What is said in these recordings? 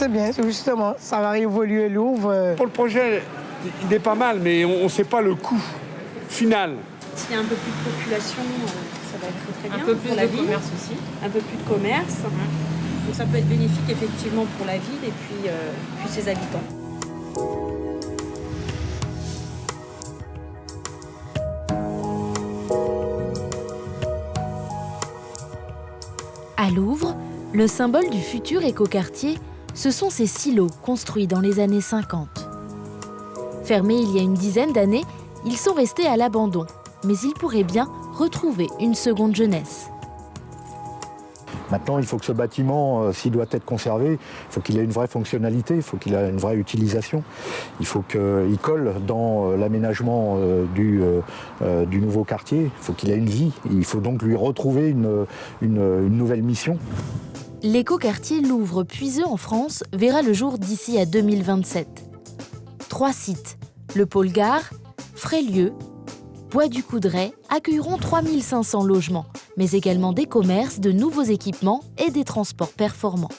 c'est bien, justement. Ça va évoluer Louvre. Pour le projet, il est pas mal, mais on ne sait pas le coût final. S'il y a un peu plus de population, ça va être très bien. Un peu plus pour la de ville. commerce aussi. Un peu plus de commerce. Donc ça peut être bénéfique effectivement pour la ville et puis ses habitants. À Louvre, le symbole du futur écoquartier, ce sont ces silos construits dans les années 50. Fermés il y a une dizaine d'années, ils sont restés à l'abandon, mais ils pourraient bien retrouver une seconde jeunesse. Maintenant, il faut que ce bâtiment, s'il doit être conservé, il faut qu'il ait une vraie fonctionnalité, il faut qu'il ait une vraie utilisation. Il faut qu'il colle dans l'aménagement du nouveau quartier. Il faut qu'il ait une vie. Il faut donc lui retrouver une nouvelle mission. L'écoquartier Louvre-Puiseux en France verra le jour d'ici à 2027. 3 sites, le pôle gare, Frélieu, Bois-du-Coudray accueilleront 3500 logements, mais également des commerces, de nouveaux équipements et des transports performants.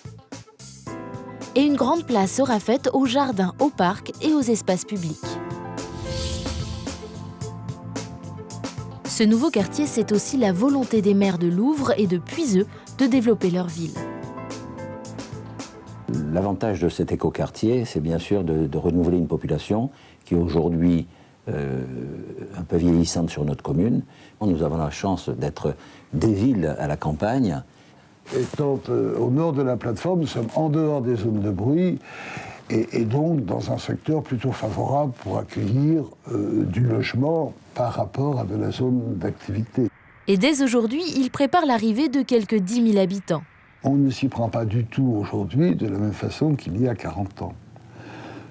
Et une grande place sera faite aux jardins, aux parcs et aux espaces publics. Ce nouveau quartier, c'est aussi la volonté des maires de Louvre et de Puiseux de développer leur ville. L'avantage de cet écoquartier, c'est bien sûr de renouveler une population qui est aujourd'hui un peu vieillissante sur notre commune. Nous avons la chance d'être des villes à la campagne. Étant au nord de la plateforme, nous sommes en dehors des zones de bruit et donc dans un secteur plutôt favorable pour accueillir du logement par rapport à de la zone d'activité. Et dès aujourd'hui, il prépare l'arrivée de quelques 10 000 habitants. On ne s'y prend pas du tout aujourd'hui de la même façon qu'il y a 40 ans.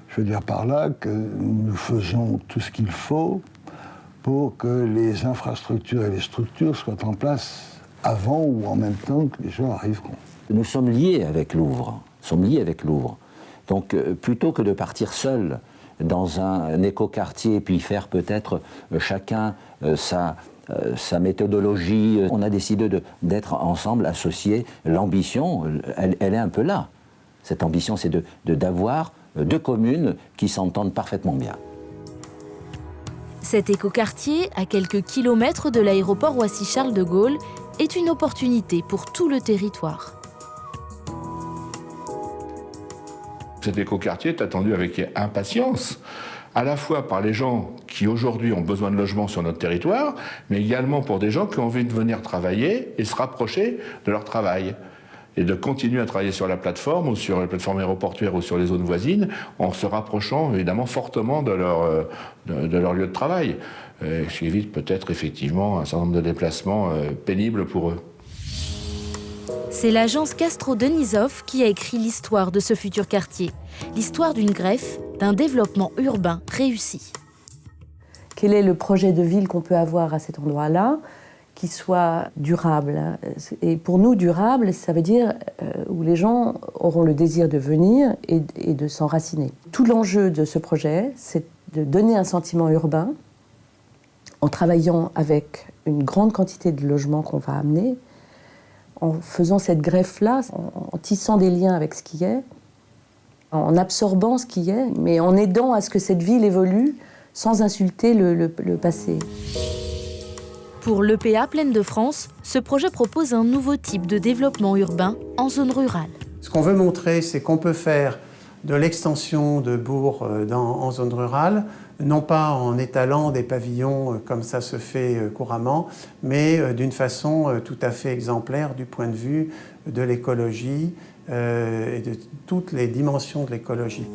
Je veux dire par là que nous faisons tout ce qu'il faut pour que les infrastructures et les structures soient en place avant ou en même temps que les gens arriveront. Nous sommes liés avec Louvre. Donc plutôt que de partir seul dans un écoquartier puis faire peut-être chacun sa méthodologie, on a décidé d'être ensemble, associés. L'ambition, elle est un peu là. Cette ambition, c'est d'avoir 2 communes qui s'entendent parfaitement bien. Cet écoquartier, à quelques kilomètres de l'aéroport Roissy-Charles de Gaulle, est une opportunité pour tout le territoire. Cet écoquartier est attendu avec impatience, à la fois par les gens qui aujourd'hui ont besoin de logements sur notre territoire, mais également pour des gens qui ont envie de venir travailler et se rapprocher de leur travail. Et de continuer à travailler sur la plateforme ou sur la plateforme aéroportuaire ou sur les zones voisines en se rapprochant évidemment fortement de leur lieu de travail. Ce qui évite peut-être effectivement un certain nombre de déplacements pénibles pour eux. C'est l'agence Castro-Denisov qui a écrit l'histoire de ce futur quartier. L'histoire d'une greffe, d'un développement urbain réussi. Quel est le projet de ville qu'on peut avoir à cet endroit-là qui soit durable. Et pour nous, durable, ça veut dire où les gens auront le désir de venir et de s'enraciner. Tout l'enjeu de ce projet, c'est de donner un sentiment urbain en travaillant avec une grande quantité de logements qu'on va amener, en faisant cette greffe-là, en tissant des liens avec ce qui est, en absorbant ce qui est, mais en aidant à ce que cette ville évolue sans insulter le passé. Pour l'EPA Plaine de France, ce projet propose un nouveau type de développement urbain en zone rurale. Ce qu'on veut montrer, c'est qu'on peut faire de l'extension de bourgs en zone rurale, non pas en étalant des pavillons comme ça se fait couramment, mais d'une façon tout à fait exemplaire du point de vue de l'écologie et de toutes les dimensions de l'écologie.